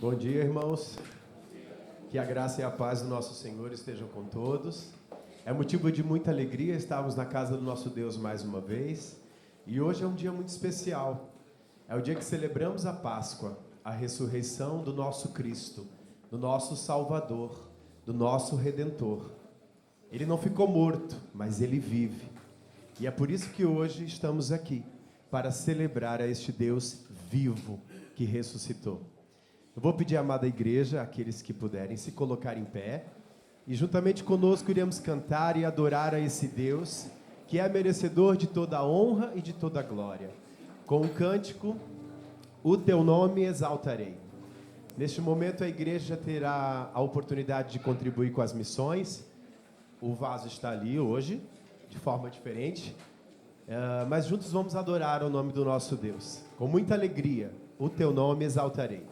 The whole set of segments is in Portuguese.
Bom dia, irmãos. Que a graça e a paz do nosso Senhor estejam com todos. É motivo de muita alegria estarmos na casa do nosso Deus mais uma vez. E hoje é um dia muito especial. É o dia que celebramos a Páscoa, a ressurreição do nosso Cristo, do nosso Salvador, do nosso Redentor. Ele não ficou morto, mas ele vive. E é por isso que hoje estamos aqui, para celebrar a este Deus vivo que ressuscitou. Eu vou pedir à amada igreja, aqueles que puderem, se colocar em pé. E juntamente conosco iremos cantar e adorar a esse Deus, que é merecedor de toda a honra e de toda a glória. Com o cântico, o teu nome exaltarei. Neste momento a igreja terá a oportunidade de contribuir com as missões. O vaso está ali hoje, de forma diferente. Mas juntos vamos adorar o nome do nosso Deus. Com muita alegria, o teu nome exaltarei.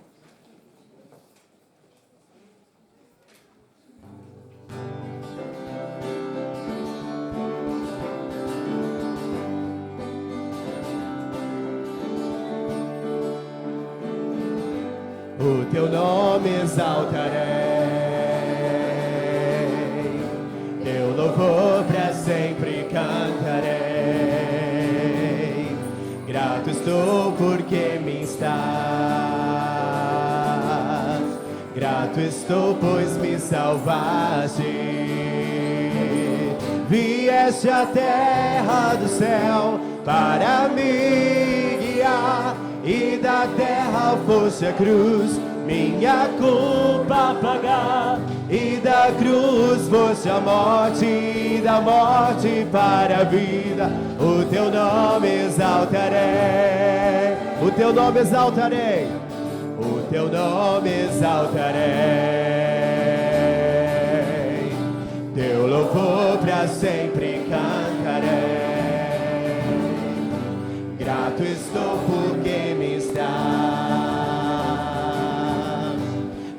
O teu nome exaltarei, teu louvor para sempre cantarei. Grato estou porque me estás, grato estou pois me salvaste. Vieste à terra do céu para me guiar, e da terra fosse a cruz minha culpa pagar, e da cruz fosse a morte, e da morte para a vida. O teu nome exaltarei, o teu nome exaltarei, o teu nome exaltarei, teu louvor para sempre cantarei. Grato estou porque me estás,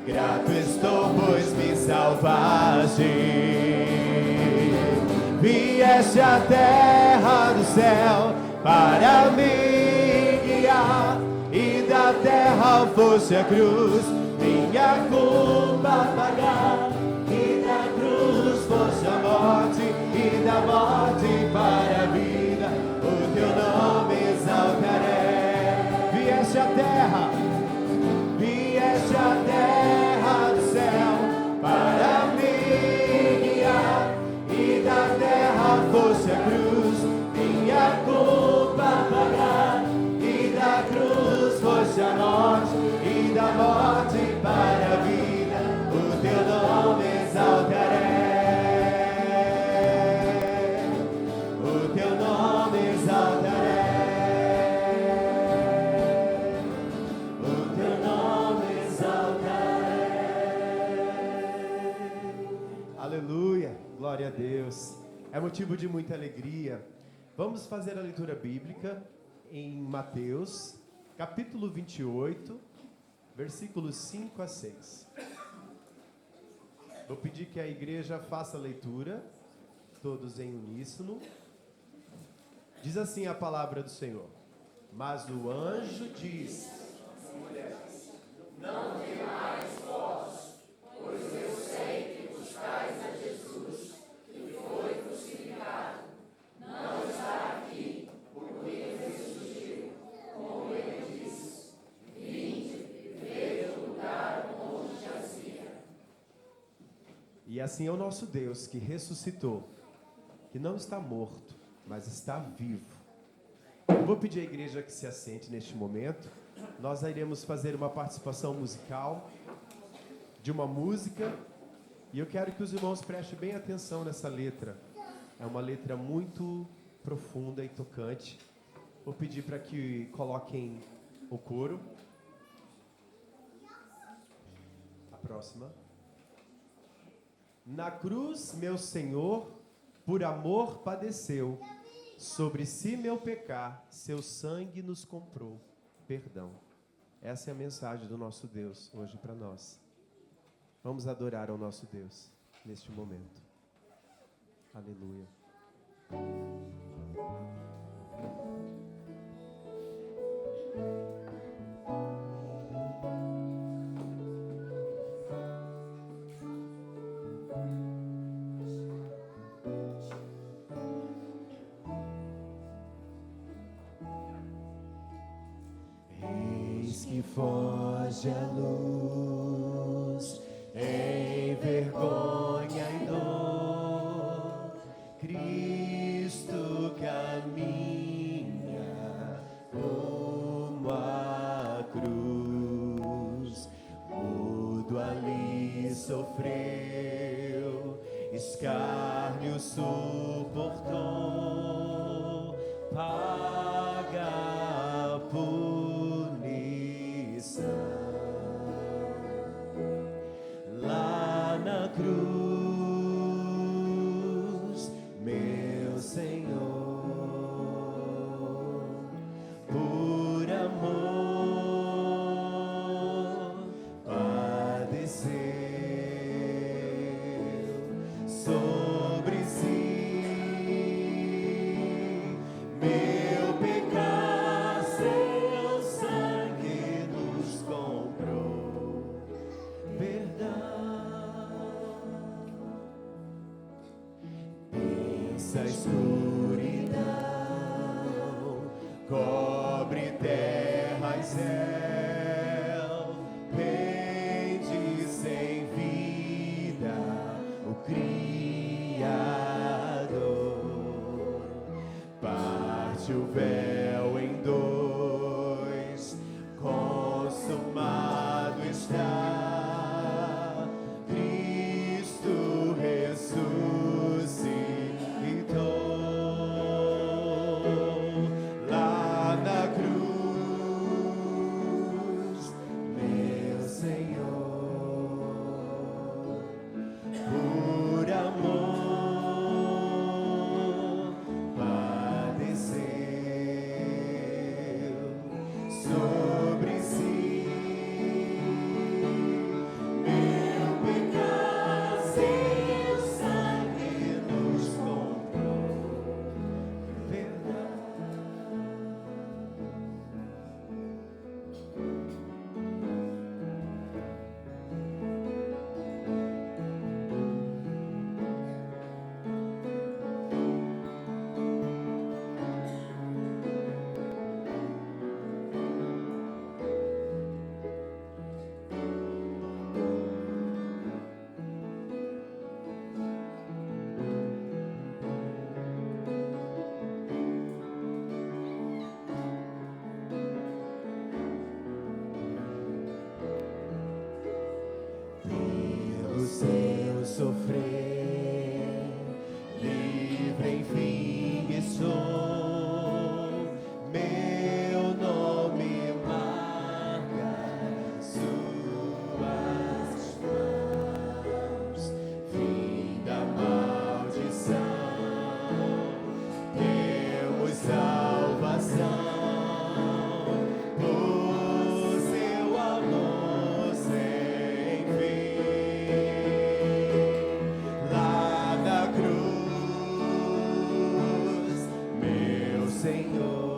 grato estou pois me salvaste. Vieste à terra do céu para me guiar, e da terra fosse a cruz minha culpa pagar, e da cruz fosse a morte, e da morte para a vida. O teu nome exaltarei. Vieste à terra, vieste à terra do céu para me guiar, e da terra fosse a cruz minha culpa pagar, e da cruz fosse a morte, e da morte para a vida. O teu nome exaltarei. Aleluia, glória a Deus. É motivo de muita alegria. Vamos fazer a leitura bíblica em Mateus, capítulo 28, versículos 5 a 6. Vou pedir que a igreja faça a leitura, todos em uníssono. Diz assim a palavra do Senhor: mas o anjo diz: mulheres, não temais vós, pois eu sei que buscais a Jesus, que foi crucificado. Não está aqui, porque ressuscitou, como ele disse. Vinde e veja o lugar onde jazia. E assim é o nosso Deus, que ressuscitou, que não está morto, mas está vivo. Eu vou pedir à igreja que se assente neste momento. Nós iremos fazer uma participação musical de uma música, e eu quero que os irmãos prestem bem atenção nessa letra. É uma letra muito profunda e tocante. Vou pedir para que coloquem o coro. A próxima. Na cruz, meu Senhor, por amor padeceu. Sobre si meu pecar, seu sangue nos comprou perdão. Essa é a mensagem do nosso Deus hoje para nós. Vamos adorar ao nosso Deus neste momento. Aleluia. foge a luz, em vergonha e dor, Cristo caminha rumo à cruz, mudo ali sofreu, escárnio suportou, paga a punição. Lá na cruz, meu Senhor, por amor, padeceu sobre si meu pecado, seu sangue nos comprou perdão. Pensa a escuridão, cobre terra e céu, pende sem vida o Criador, parte o véu em dois, consumado está, Cristo ressuscitou. Lá na cruz, meu Senhor, por amor, padeceu sobre si meu pecado, seu sangue nos comprou perdão. Pelo seu sofrer, livre enfim estou, meu nome marca suas mãos, fim da maldição, temos salvação. Por seu amor sem fim, lá na cruz, meu Senhor,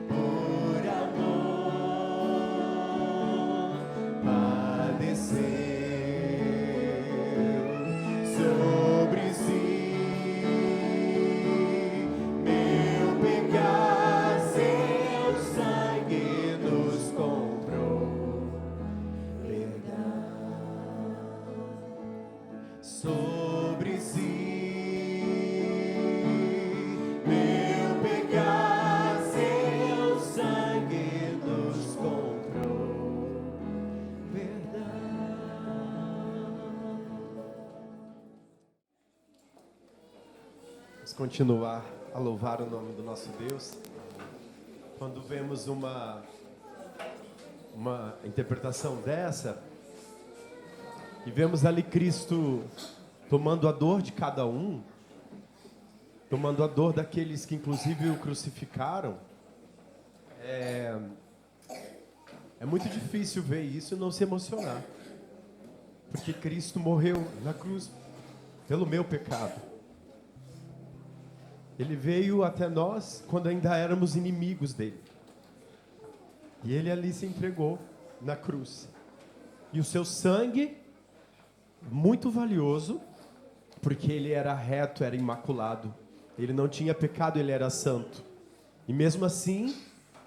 por amor, padeceu sobre si meu pecado, seu sangue nos comprou perdão. Sobre si meu pecado, seu sangue nos comprou perdão. Vamos continuar a louvar o nome do nosso Deus. Quando vemos uma interpretação dessa, e vemos ali Cristo tomando a dor de cada um, tomando a dor daqueles que inclusive o crucificaram, é muito difícil ver isso e não se emocionar, porque Cristo morreu na cruz pelo meu pecado. Ele veio até nós quando ainda éramos inimigos dele. E ele ali se entregou na cruz. E o seu sangue, muito valioso, porque ele era reto, era imaculado. Ele não tinha pecado, ele era santo. E mesmo assim,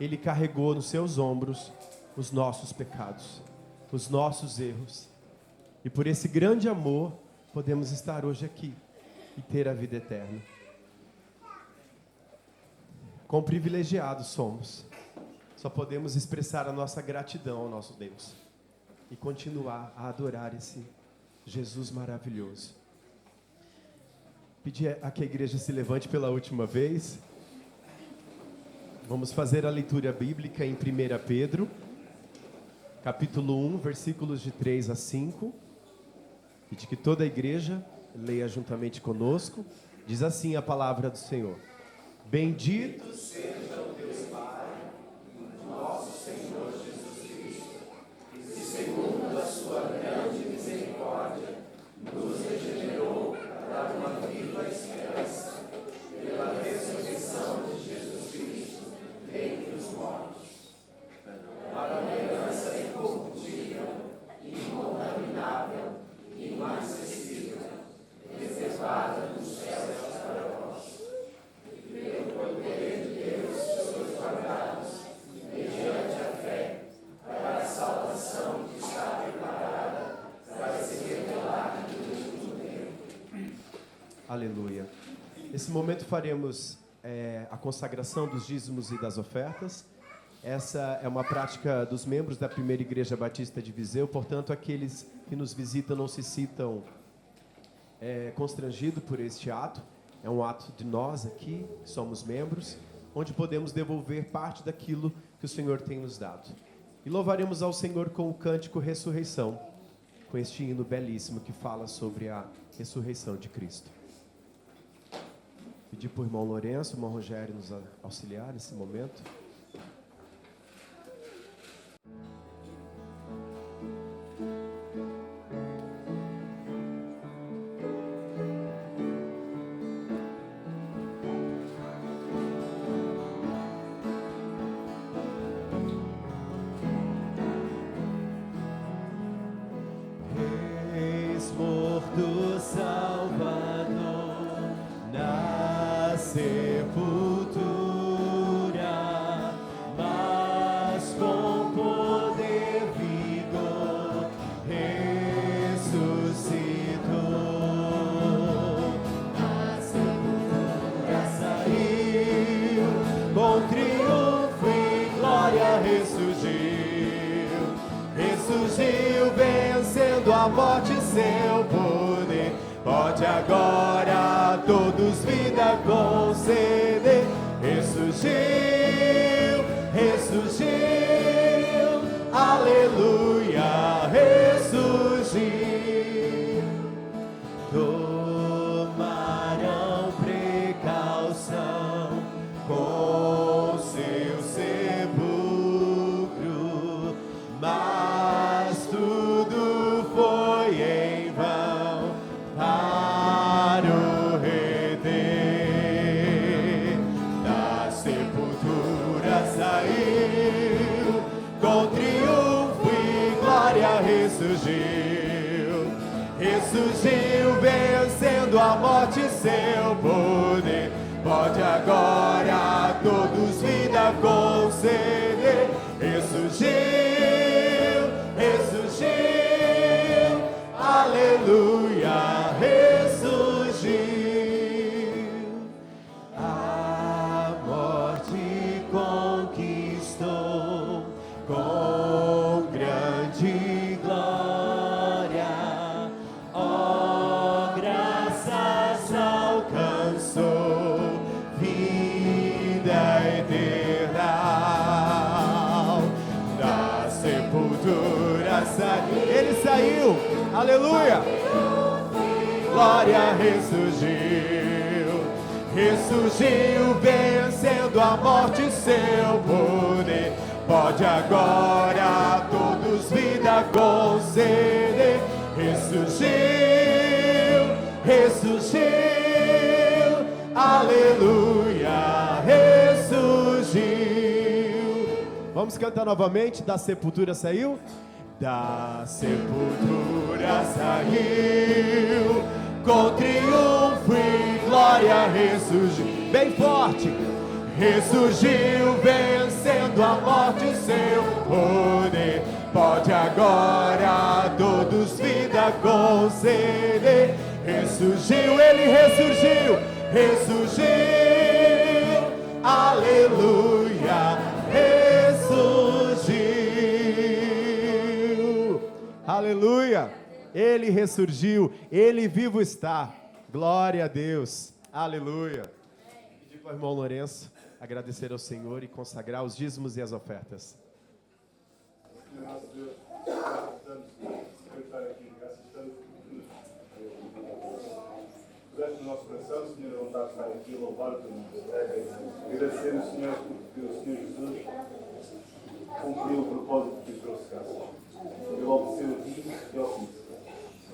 Ele carregou nos seus ombros os nossos pecados, os nossos erros. E por esse grande amor, podemos estar hoje aqui e ter a vida eterna. Quão privilegiados somos. Só podemos expressar a nossa gratidão ao nosso Deus e continuar a adorar esse Jesus maravilhoso. Pedir a que a igreja se levante pela última vez. Vamos fazer a leitura bíblica em 1 Pedro, capítulo 1, versículos de 3 a 5. E de que toda a igreja leia juntamente conosco. Diz assim a palavra do Senhor: Bendito seja o Deus Pai, nosso Senhor Jesus Cristo, que segundo a sua grande misericórdia, nos regenerou para uma viva esperança, pela ressurreição de Jesus Cristo dentre os mortos, para uma herança incorruptível, incontaminável, inacessível, reservada nos céus para vós. Pelo poder de Deus sois guardados, mediante a fé, para a salvação que está preparada para se revelar no último tempo. Aleluia. Nesse momento faremos a consagração dos dízimos e das ofertas. Essa é uma prática dos membros da Primeira Igreja Batista de Viseu, portanto, aqueles que nos visitam não se sintam constrangidos por este ato. É um ato de nós aqui, que somos membros, onde podemos devolver parte daquilo que o Senhor tem nos dado. E louvaremos ao Senhor com o cântico Ressurreição, com este hino belíssimo que fala sobre a ressurreição de Cristo. Pedir para o irmão Lourenço, o irmão Rogério nos auxiliar nesse momento. Ressurgiu vencendo a morte e seu poder. Pode agora a todos vida conceder. Ressurgiu, ressurgiu, aleluia, ressurgiu. Tomarão precaução com seu sepulcro, mas tudo foi em vão para o Redentor. Da sepultura saiu, com triunfo e glória ressurgiu. Ressurgiu vencendo a morte e seu poder. Pode agora a todos vida conceder. Ressurgiu, ressurgiu, aleluia, ressurgiu. A morte conquistou com grande glória. Oh, graças alcançou vida eterna. Da sepultura saiu, ele saiu, aleluia, glória, ressurgiu, ressurgiu vencendo a morte e seu poder. Pode agora a todos vida conceder. Ressurgiu, ressurgiu, aleluia, ressurgiu. Vamos cantar novamente. Da sepultura saiu. Da sepultura saiu, com triunfo e glória ressurgiu. Bem forte. ressurgiu, vencendo a morte, o seu poder pode agora a todos vida conceder. Ressurgiu, ele ressurgiu, ressurgiu, aleluia, ressurgiu, aleluia, ele ressurgiu, ele vivo está, glória a Deus, aleluia. Pedir para o irmão Lourenço agradecer ao Senhor e consagrar os dízimos e as ofertas. Nosso Deus, estamos a estar aqui, graças a Deus, puseste no nosso coração, Senhor, a vontade de estar aqui a louvar o teu nome. Agradecer ao Senhor porque o Senhor Jesus cumpriu o propósito que te trouxe cá. Ele obedeceu a ti e ao Filho.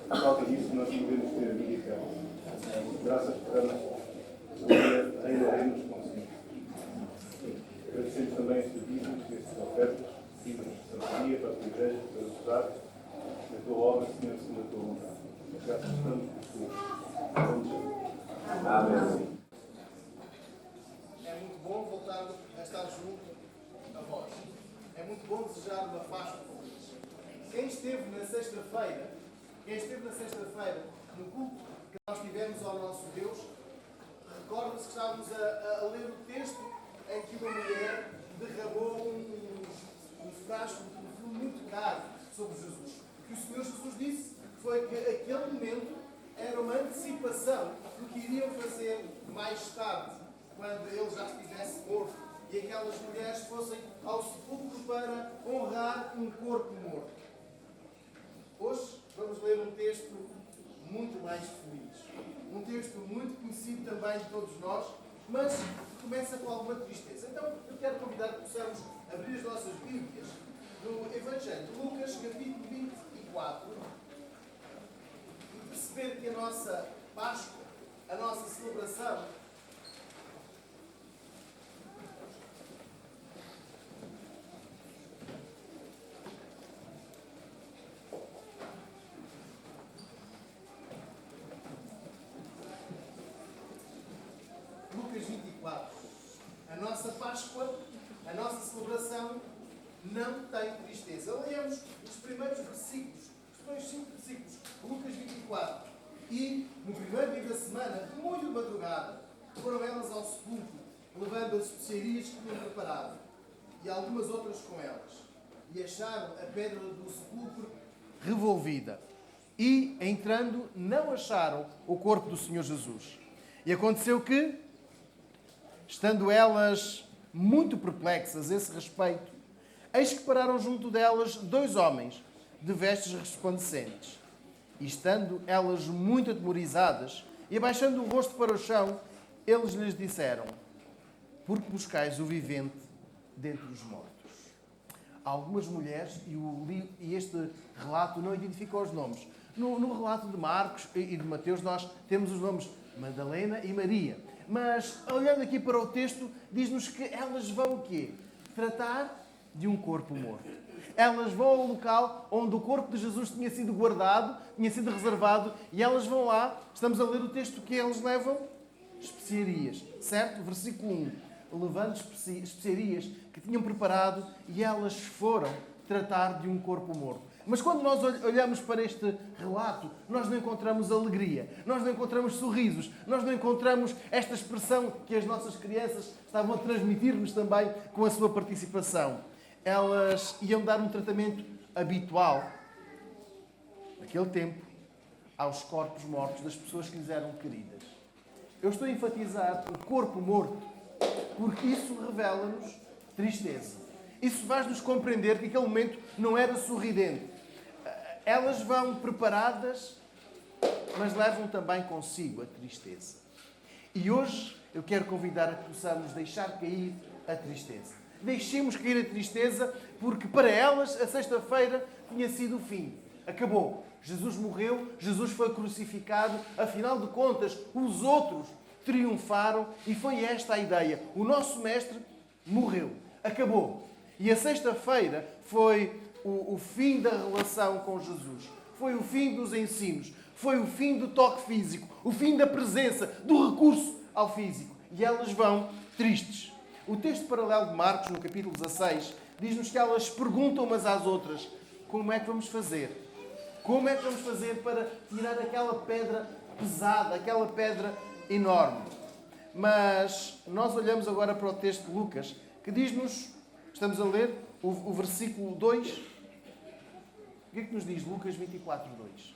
Por causa disso, nós devemos ter a vida eterna. Graças por ainda nos conseguir. Agradecemos também estes dízimos, estas ofertas, dízimos de sabedoria para a tua igreja, para ajudar na tua obra, Senhor, segundo a tua vontade. Graças estamos por tudo. Amém. É muito bom voltar a estar junto a vós. É muito bom desejar uma Páscoa feliz. Quem esteve na sexta-feira, no culto que nós tivemos ao nosso Deus, recorda-se que estávamos a ler o texto em que uma mulher derramou um frasco de perfume muito caro sobre Jesus. O que o Senhor Jesus disse foi que aquele momento era uma antecipação do que iriam fazer mais tarde, quando ele já estivesse morto, e aquelas mulheres fossem ao sepulcro para honrar um corpo morto. Hoje vamos ler um texto muito mais feliz. Um texto muito conhecido também de todos nós, mas que começa com alguma tristeza. Então, eu quero convidar que possamos abrir as nossas Bíblias no Evangelho de Lucas, capítulo 24, e perceber que a nossa Páscoa, a nossa celebração, Lucas 24. A nossa Páscoa, a nossa celebração não tem tristeza. Leamos os primeiros versículos, os primeiros 5 versículos de Lucas 24. E no primeiro dia da semana, muito de madrugada, foram elas ao sepulcro, levando as especiarias que tinham preparado, e algumas outras com elas. E acharam a pedra do sepulcro revolvida. E, entrando, não acharam o corpo do Senhor Jesus. E aconteceu que, estando elas muito perplexas a esse respeito, eis que pararam junto delas 2 homens, de vestes resplandecentes. E estando elas muito atemorizadas, e abaixando o rosto para o chão, eles lhes disseram: por que buscais o vivente dentre os mortos? Há algumas mulheres, e este relato não identifica os nomes. No relato de Marcos e de Mateus, nós temos os nomes Madalena e Maria. Mas, olhando aqui para o texto, diz-nos que elas vão o quê? Tratar de um corpo morto. Elas vão ao local onde o corpo de Jesus tinha sido guardado, tinha sido reservado, e elas vão lá. Estamos a ler o texto que eles levam especiarias, certo? Versículo 1. Levando especiarias que tinham preparado, e elas foram tratar de um corpo morto. Mas quando nós olhamos para este relato, nós não encontramos alegria, nós não encontramos sorrisos, nós não encontramos esta expressão que as nossas crianças estavam a transmitir-nos também com a sua participação. Elas iam dar um tratamento habitual, naquele tempo, aos corpos mortos das pessoas que lhes eram queridas. Eu estou a enfatizar o corpo morto porque isso revela-nos tristeza. Isso faz-nos compreender que aquele momento não era sorridente. Elas vão preparadas, mas levam também consigo a tristeza. E hoje eu quero convidar a que possamos deixar cair a tristeza. Deixemos cair a tristeza, porque para elas a sexta-feira tinha sido o fim. Acabou. Jesus morreu, Jesus foi crucificado, afinal de contas, os outros triunfaram, e foi esta a ideia. O nosso mestre morreu. Acabou. E a sexta-feira foi o fim da relação com Jesus. Foi o fim dos ensinos. Foi o fim do toque físico. O fim da presença, do recurso ao físico. E elas vão tristes. O texto paralelo de Marcos, no capítulo 16, diz-nos que elas perguntam umas às outras: como é que vamos fazer? Como é que vamos fazer para tirar aquela pedra pesada, aquela pedra enorme? Mas nós olhamos agora para o texto de Lucas, que diz-nos, estamos a ler o versículo 2. O que é que nos diz Lucas 24, 2?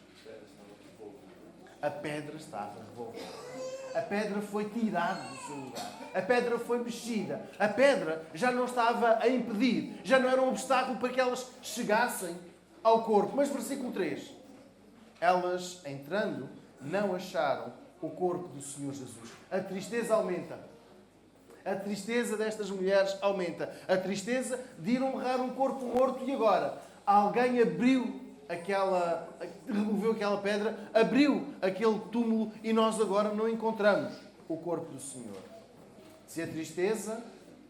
A pedra estava revoltada. A pedra foi tirada do seu lugar. A pedra foi mexida. A pedra já não estava a impedir. Já não era um obstáculo para que elas chegassem ao corpo. Mas versículo 3. Elas, entrando, não acharam o corpo do Senhor Jesus. A tristeza aumenta. A tristeza destas mulheres aumenta. A tristeza de ir honrar um corpo morto. E agora? Alguém removeu aquela pedra, abriu aquele túmulo e nós agora não encontramos o corpo do Senhor. Se a tristeza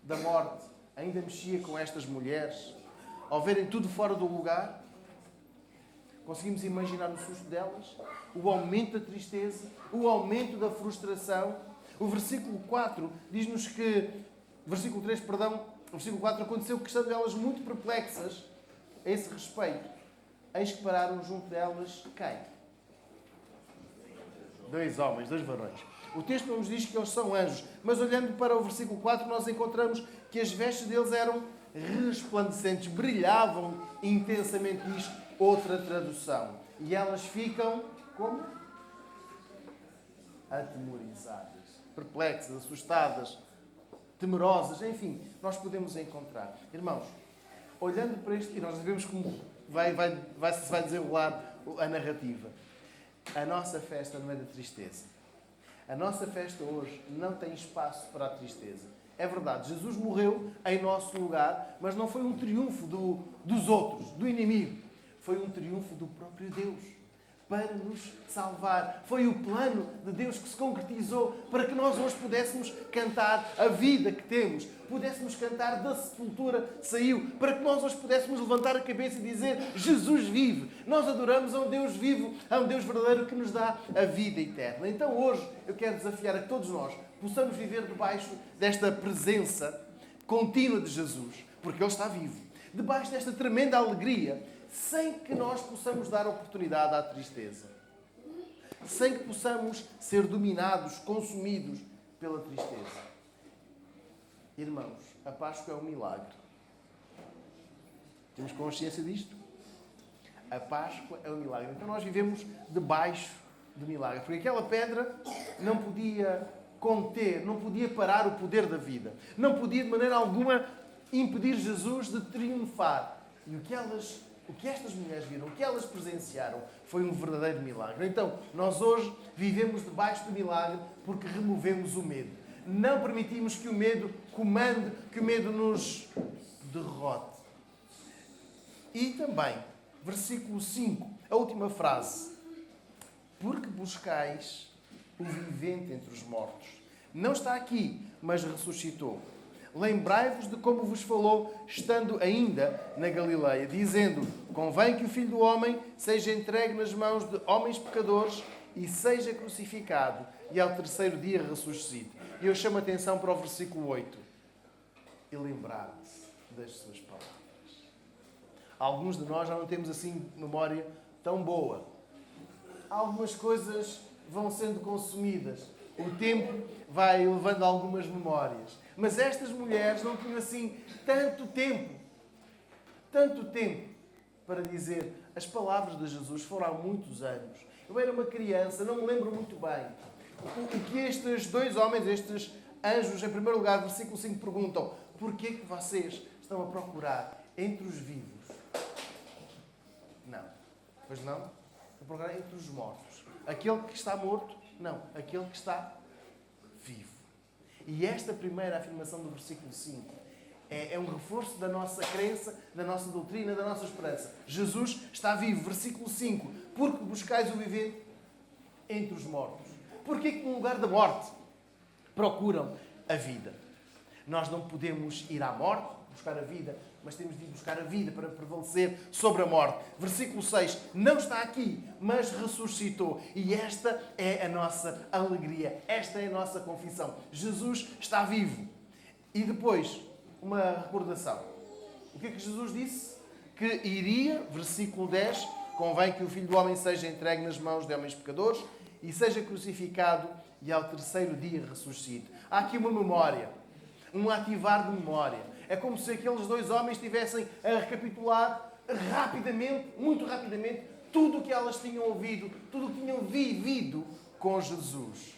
da morte ainda mexia com estas mulheres, ao verem tudo fora do lugar, conseguimos imaginar o susto delas, o aumento da tristeza, o aumento da frustração. O versículo 4 diz-nos que, versículo 3, perdão, o versículo 4, aconteceu que estando elas muito perplexas a esse respeito, eis que pararam junto delas quem? 2 homens, 2 varões. O texto não nos diz que eles são anjos, mas olhando para o versículo 4, nós encontramos que as vestes deles eram resplandecentes, brilhavam intensamente, diz outra tradução. E elas ficam como? Atemorizadas, perplexas, assustadas, temerosas, enfim, nós podemos encontrar. Irmãos, olhando para isto, e nós vemos como vai desenrolar a narrativa. A nossa festa não é da tristeza. A nossa festa hoje não tem espaço para a tristeza. É verdade, Jesus morreu em nosso lugar, mas não foi um triunfo dos outros, do inimigo. Foi um triunfo do próprio Deus para nos salvar. Foi o plano de Deus que se concretizou para que nós hoje pudéssemos cantar a vida que temos, pudéssemos cantar da sepultura saiu, para que nós hoje pudéssemos levantar a cabeça e dizer: Jesus vive. Nós adoramos a um Deus vivo, a um Deus verdadeiro que nos dá a vida eterna. Então hoje eu quero desafiar a que todos nós possamos viver debaixo desta presença contínua de Jesus, porque Ele está vivo, debaixo desta tremenda alegria, sem que nós possamos dar oportunidade à tristeza. Sem que possamos ser dominados, consumidos pela tristeza. Irmãos, a Páscoa é um milagre. Temos consciência disto? A Páscoa é um milagre. Então nós vivemos debaixo do milagre. Porque aquela pedra não podia conter, não podia parar o poder da vida. Não podia de maneira alguma impedir Jesus de triunfar. E o que estas mulheres viram, o que elas presenciaram, foi um verdadeiro milagre. Então, nós hoje vivemos debaixo do milagre porque removemos o medo. Não permitimos que o medo comande, que o medo nos derrote. E também, versículo 5, a última frase. Porque buscais o vivente entre os mortos. Não está aqui, mas ressuscitou. Lembrai-vos de como vos falou, estando ainda na Galileia, dizendo: convém que o Filho do Homem seja entregue nas mãos de homens pecadores e seja crucificado, e ao terceiro dia ressuscite. E eu chamo a atenção para o versículo 8. E lembrar-se das suas palavras. Alguns de nós já não temos assim memória tão boa. Algumas coisas vão sendo consumidas. O tempo vai levando algumas memórias. Mas estas mulheres não tinham assim tanto tempo para dizer. As palavras de Jesus foram há muitos anos. Eu era uma criança, não me lembro muito bem. O que estes 2 homens, estes anjos, em primeiro lugar, versículo 5, perguntam: porquê que vocês estão a procurar entre os vivos? Não. Pois não? A procurar entre os mortos. Aquele que está morto? Não. Aquele que está vivo. E esta primeira afirmação do versículo 5 é um reforço da nossa crença, da nossa doutrina, da nossa esperança. Jesus está vivo. Versículo 5. Porque buscais o viver entre os mortos. Porquê que no lugar da morte procuram a vida? Nós não podemos ir à morte, buscar a vida, mas temos de ir buscar a vida para prevalecer sobre a morte. Versículo 6. Não está aqui, mas ressuscitou. E esta é a nossa alegria. Esta é a nossa confissão. Jesus está vivo. E depois, uma recordação. O que é que Jesus disse? Que iria, versículo 10, convém que o Filho do Homem seja entregue nas mãos de homens pecadores e seja crucificado e ao terceiro dia ressuscite. Há aqui uma memória, um ativar de memória. É como se aqueles dois homens estivessem a recapitular rapidamente, muito rapidamente, tudo o que elas tinham ouvido, tudo o que tinham vivido com Jesus.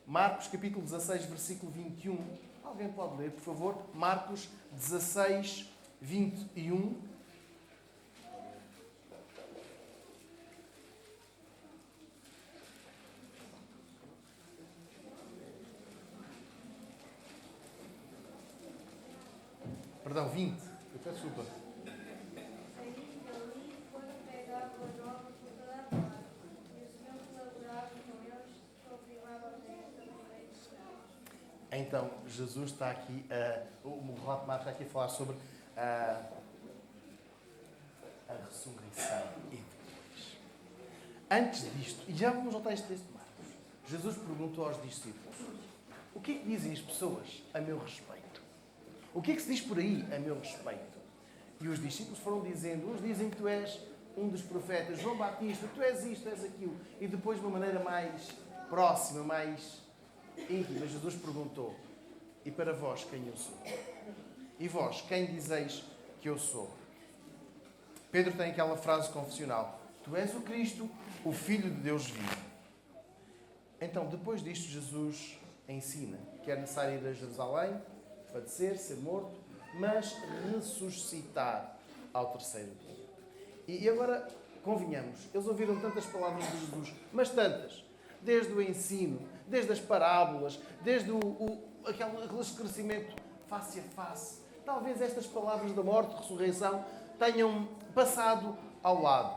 Marcos capítulo 16, versículo 21. Alguém pode ler, por favor? Marcos 16, 21. Perdão, 20. Eu peço desculpa. Saindo dali, foram pregar boa nova por toda a parte. E o Senhor colaborava com eles, confirmava os dias da primeira cidade. Então, Jesus está aqui, o relato de Marcos está aqui a falar sobre a ressurreição. E depois, antes disto, e já vamos voltar a este texto de Marcos, Jesus perguntou aos discípulos: o que é que dizem as pessoas a meu respeito? O que é que se diz por aí a meu respeito? E os discípulos foram dizendo, uns dizem que tu és um dos profetas, João Batista, tu és isto, tu és aquilo. E depois, de uma maneira mais próxima, mais íntima, Jesus perguntou: e para vós quem eu sou? E vós, quem dizeis que eu sou? Pedro tem aquela frase confessional: tu és o Cristo, o Filho de Deus vivo. Então, depois disto, Jesus ensina que é necessário ir a Jerusalém, padecer, ser morto, mas ressuscitar ao terceiro dia. E agora, convenhamos, eles ouviram tantas palavras de Jesus, mas tantas, desde o ensino, desde as parábolas, desde aquele esclarecimento face a face. Talvez estas palavras da morte e ressurreição tenham passado ao lado.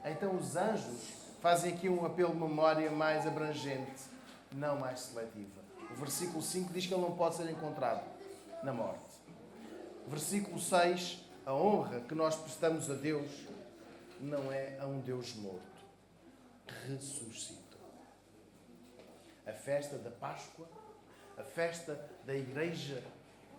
Então os anjos fazem aqui um apelo de memória mais abrangente, não mais seletiva. O versículo 5 diz que ele não pode ser encontrado na morte. Versículo 6, a honra que nós prestamos a Deus não é a um Deus morto. Ressuscitou. A festa da Páscoa, a festa da Igreja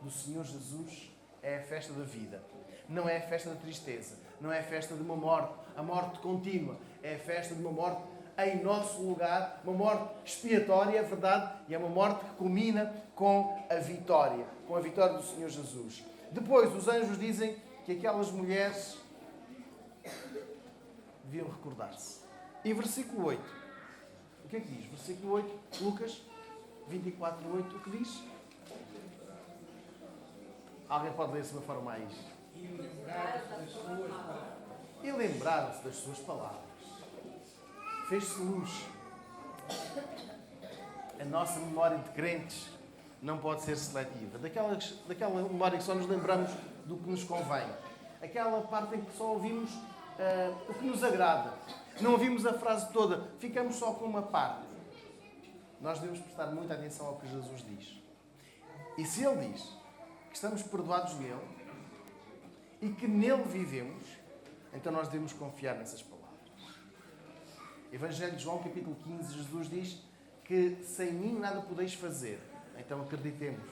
do Senhor Jesus é a festa da vida. Não é a festa da tristeza. Não é a festa de uma morte, a morte contínua. É a festa de uma morte em nosso lugar, uma morte expiatória, é verdade, e é uma morte que culmina com a vitória do Senhor Jesus. Depois, os anjos dizem que aquelas mulheres deviam recordar-se. E versículo 8. O que é que diz? Versículo 8, Lucas 24, 8, o que diz? Alguém pode ler-se de uma forma mais... E lembraram-se das suas palavras. Fez-se luz. A nossa memória de crentes não pode ser seletiva. Daquela memória que só nos lembramos do que nos convém. Aquela parte em que só ouvimos o que nos agrada. Não ouvimos a frase toda. Ficamos só com uma parte. Nós devemos prestar muita atenção ao que Jesus diz. E se Ele diz que estamos perdoados nele e que nele vivemos, então nós devemos confiar nessas palavras. Evangelho de João, capítulo 15, Jesus diz que sem mim nada podeis fazer. Então acreditemos.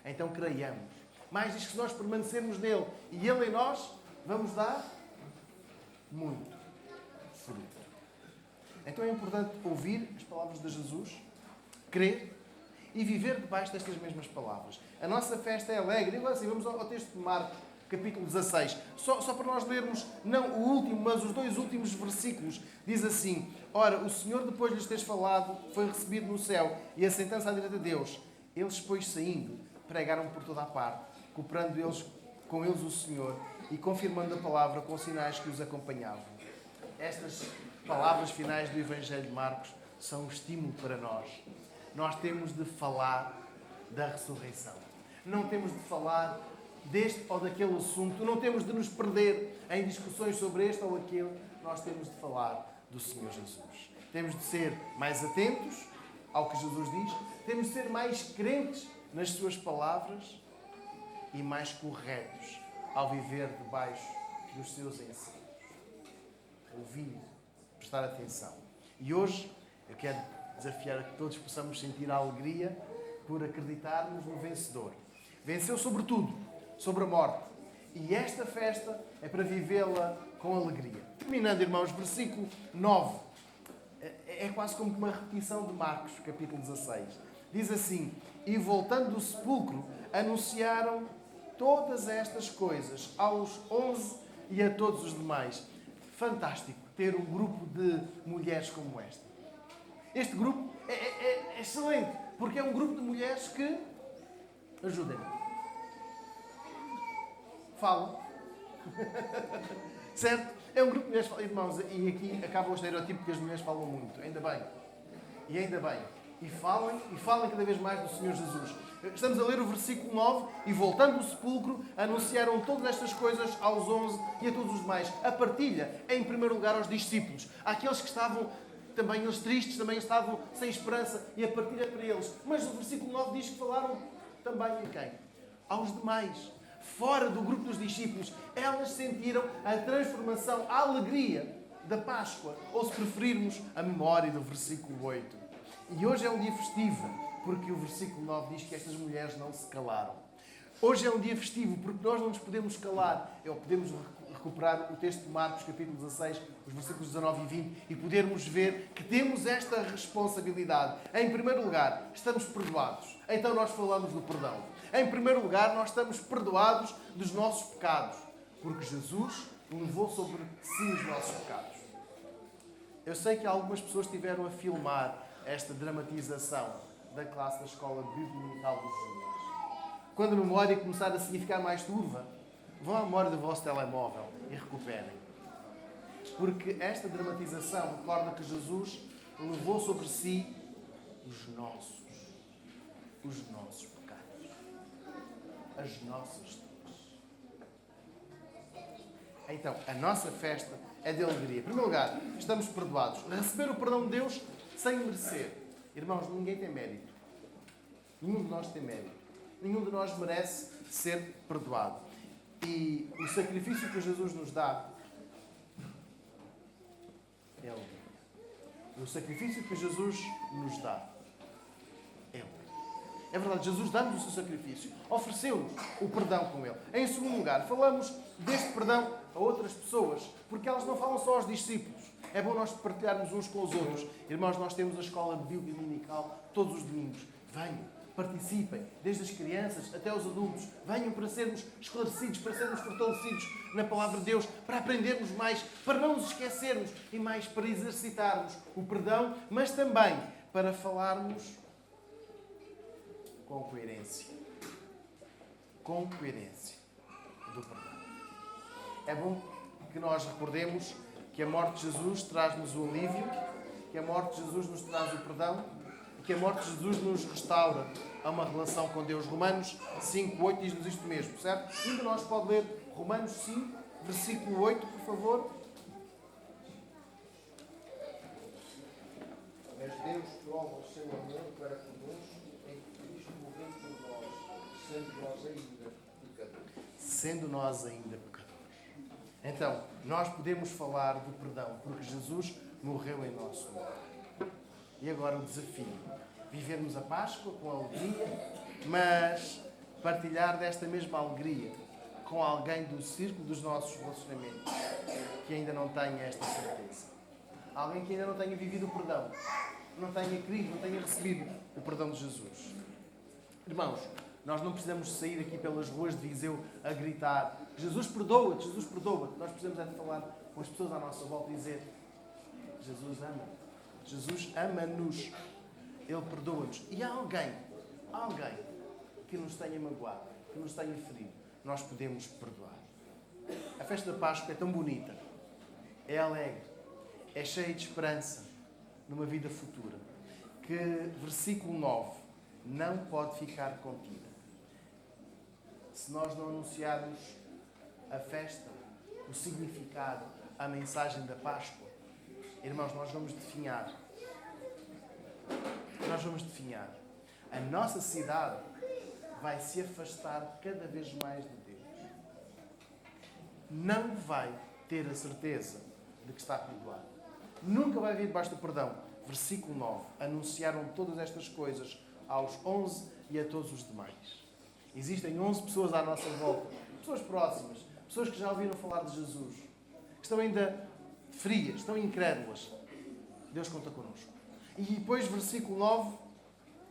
Então creiamos. Mais diz que se nós permanecermos nele e ele em nós, vamos dar muito fruto. Então é importante ouvir as palavras de Jesus, crer e viver debaixo destas mesmas palavras. A nossa festa é alegre. E agora sim, vamos ao texto de Marcos, capítulo 16. Só para nós lermos, não o último, mas os dois últimos versículos. Diz assim: ora, o Senhor, depois de lhes teres falado, foi recebido no céu e assentando-se à direita de Deus. Eles, depois saindo, pregaram por toda a parte, cooperando com eles o Senhor e confirmando a palavra com sinais que os acompanhavam. Estas palavras finais do Evangelho de Marcos são um estímulo para nós. Nós temos de falar da ressurreição. Não temos de falar deste ou daquele assunto. Não temos de nos perder em discussões sobre este ou aquele. Nós temos de falar do Senhor Jesus. Temos de ser mais atentos ao que Jesus diz. Temos de ser mais crentes nas suas palavras e mais corretos ao viver debaixo dos seus ensinos. Ouvir, prestar atenção. E hoje eu quero desafiar a que todos possamos sentir a alegria por acreditarmos no vencedor. Venceu sobre tudo, sobre a morte. E esta festa é para vivê-la com alegria. Terminando, irmãos, versículo 9. É quase como uma repetição de Marcos, capítulo 16. Diz assim: e voltando do sepulcro, anunciaram todas estas coisas aos 11 e a todos os demais. Fantástico ter um grupo de mulheres como esta. Este grupo é excelente, porque é um grupo de mulheres que ajudem-me. Falam. Certo? É um grupo de mulheres, irmãos, e aqui acaba o estereotipo que as mulheres falam muito. Ainda bem. E ainda bem. E falem cada vez mais do Senhor Jesus. Estamos a ler o versículo 9. E voltando do sepulcro, anunciaram todas estas coisas aos 11 e a todos os demais. A partilha, em primeiro lugar, aos discípulos. Àqueles que estavam também eles tristes, também estavam sem esperança. E a partilha para eles. Mas o versículo 9 diz que falaram também a quem? Aos demais. Fora do grupo dos discípulos, elas sentiram a transformação, a alegria da Páscoa. Ou, se preferirmos, a memória do versículo 8. E hoje é um dia festivo, porque o versículo 9 diz que estas mulheres não se calaram. Hoje é um dia festivo, porque nós não nos podemos calar. Ou podemos recuperar o texto de Marcos, capítulo 16, os versículos 19 e 20, e podermos ver que temos esta responsabilidade. Em primeiro lugar, estamos perdoados. Então nós falamos do perdão. Em primeiro lugar, nós estamos perdoados dos nossos pecados, porque Jesus levou sobre si os nossos pecados. Eu sei que algumas pessoas estiveram a filmar esta dramatização da classe da Escola Bíblica dos Júniores. Quando a memória começar a significar mais turva, vão à memória do vosso telemóvel e recuperem. Porque esta dramatização recorda que Jesus levou sobre si os nossos pecados, as nossas dores. Então, a nossa festa é de alegria. Em primeiro lugar, estamos perdoados. Receber o perdão de Deus sem merecer. Irmãos, ninguém tem mérito. Nenhum de nós tem mérito. Nenhum de nós merece ser perdoado. E o sacrifício que Jesus nos dá é alegria. O sacrifício que Jesus nos dá é alegria. É verdade, Jesus dá-nos o seu sacrifício. Ofereceu-nos o perdão com Ele. Em segundo lugar, falamos deste perdão a outras pessoas, porque elas não falam só aos discípulos. É bom nós partilharmos uns com os outros. Irmãos, nós temos a escola bíblica dominical todos os domingos. Venham, participem, desde as crianças até os adultos. Venham para sermos esclarecidos, para sermos fortalecidos na palavra de Deus, para aprendermos mais, para não nos esquecermos e mais para exercitarmos o perdão, mas também para falarmos com coerência. Com coerência do perdão. É bom que nós recordemos que a morte de Jesus traz-nos o alívio, que a morte de Jesus nos traz o perdão e que a morte de Jesus nos restaura a uma relação com Deus. Romanos 5:8 diz-nos isto mesmo, certo? Um de nós pode ler Romanos 5, versículo 8, por favor. Mas Deus prova o seu amor para conosco em que Cristo morreu por nós, sendo nós ainda pecadores. Sendo nós ainda pecadores. Então, nós podemos falar do perdão, porque Jesus morreu em nosso lugar. E agora o desafio. Vivermos a Páscoa com alegria, mas partilhar desta mesma alegria com alguém do círculo dos nossos relacionamentos que ainda não tenha esta certeza. Alguém que ainda não tenha vivido o perdão, não tenha querido, não tenha recebido o perdão de Jesus. Irmãos, nós não precisamos sair aqui pelas ruas de Viseu a gritar Jesus perdoa-te, Jesus perdoa-te. Nós precisamos é de falar com as pessoas à nossa volta e dizer Jesus ama-te. Jesus ama-nos. Ele perdoa-nos. E há alguém que nos tenha magoado, que nos tenha ferido, nós podemos perdoar. A festa da Páscoa é tão bonita, é alegre, é cheia de esperança numa vida futura, que versículo 9 não pode ficar contida. Se nós não anunciarmos a festa, o significado, a mensagem da Páscoa, irmãos, nós vamos definhar. Nós vamos definhar. A nossa cidade vai se afastar cada vez mais de Deus. Não vai ter a certeza de que está perdoado. Nunca vai vir debaixo do perdão. Versículo 9. Anunciaram todas estas coisas aos 11 e a todos os demais. Existem 11 pessoas à nossa volta, pessoas próximas, pessoas que já ouviram falar de Jesus, que estão ainda frias, estão incrédulas. Deus conta connosco. E depois, versículo 9,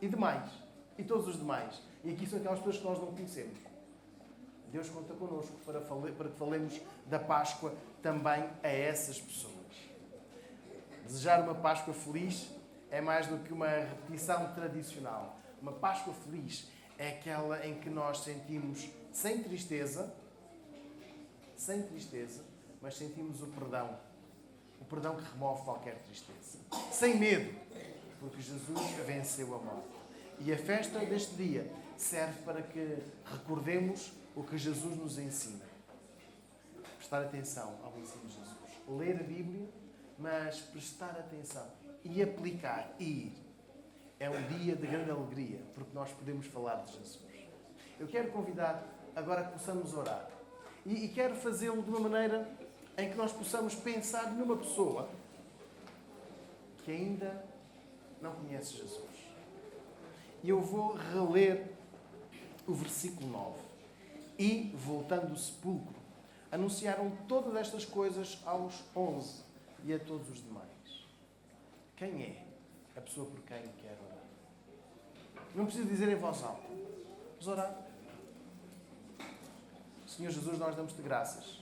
e demais, e todos os demais. E aqui são aquelas pessoas que nós não conhecemos. Deus conta connosco para que falemos da Páscoa também a essas pessoas. Desejar uma Páscoa feliz é mais do que uma repetição tradicional. Uma Páscoa feliz é aquela em que nós sentimos sem tristeza, mas sentimos o perdão que remove qualquer tristeza. Sem medo, porque Jesus venceu a morte. E a festa deste dia serve para que recordemos o que Jesus nos ensina. Prestar atenção ao ensino de Jesus. Ler a Bíblia, mas prestar atenção e aplicar, e ir. É um dia de grande alegria, porque nós podemos falar de Jesus. Eu quero convidar agora que possamos orar. E quero fazê-lo de uma maneira em que nós possamos pensar numa pessoa que ainda não conhece Jesus. E eu vou reler o versículo 9. E, voltando do sepulcro, anunciaram todas estas coisas aos 11 e a todos os demais. Quem é a pessoa por quem quer orar? Não precisa dizer em voz alta. Vamos orar. Senhor Jesus, nós damos-te graças,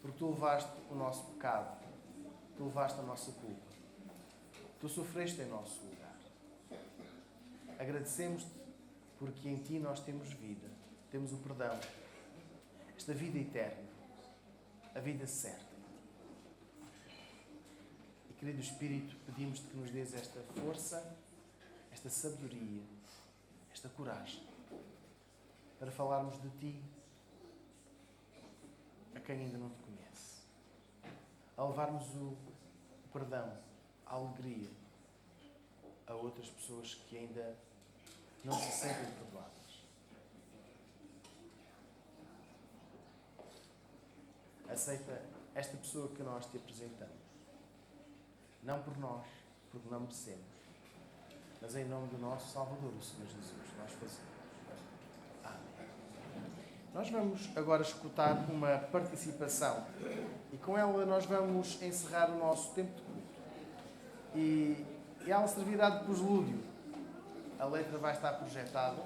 porque Tu levaste o nosso pecado, Tu levaste a nossa culpa, Tu sofreste em nosso lugar. Agradecemos-te porque em Ti nós temos vida, temos o perdão, esta vida eterna, a vida certa. E, querido Espírito, pedimos-te que nos dês esta força, esta sabedoria, esta coragem, para falarmos de Ti a quem ainda não Te conhece. A levarmos o perdão, a alegria a outras pessoas que ainda não se sentem perdoadas. Aceita esta pessoa que nós Te apresentamos. Não por nós, porque não merecemos, mas em nome do nosso Salvador, o Senhor Jesus, nós fazemos. Amém. Nós vamos agora escutar uma participação e com ela nós vamos encerrar o nosso tempo de culto. E ela servirá de preslúdio. A letra vai estar projetada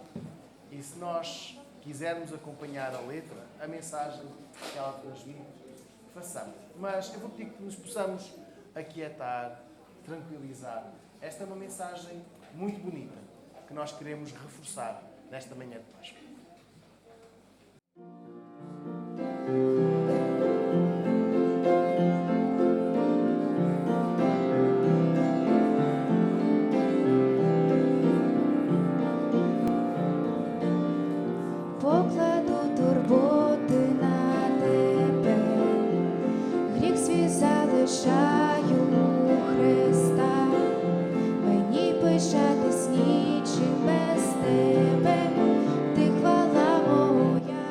e se nós quisermos acompanhar a letra, a mensagem que ela transmite, façamos. Mas eu vou pedir que nos possamos aquietar, tranquilizar. Esta é uma mensagem muito bonita que nós queremos reforçar nesta manhã de Páscoa. Покладу турботи на тебе, гріх свій залишаю у Христа, мені пишатись нічим без тебе, ти хвала моя.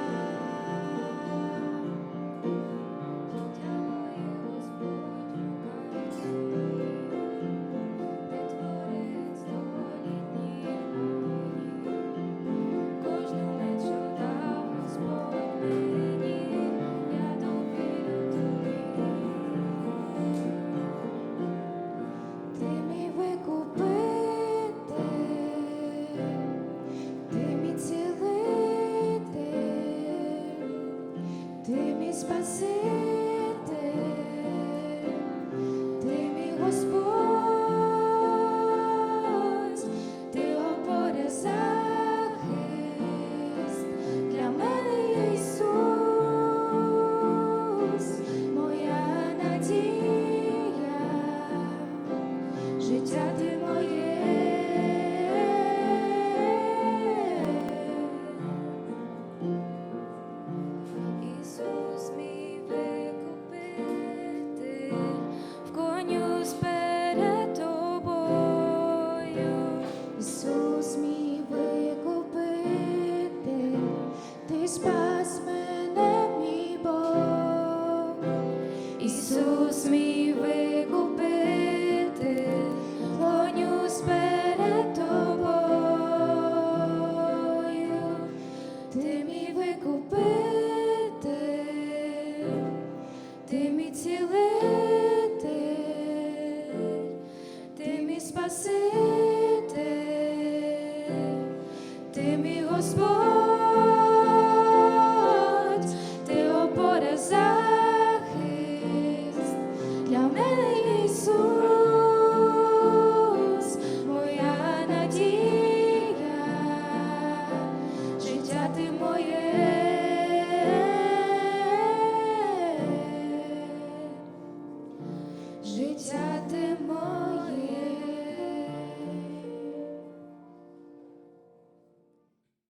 ти мій Господь, ти опора захист для мене, Ісус, моя надія, життя ти моє. Життя ти моє.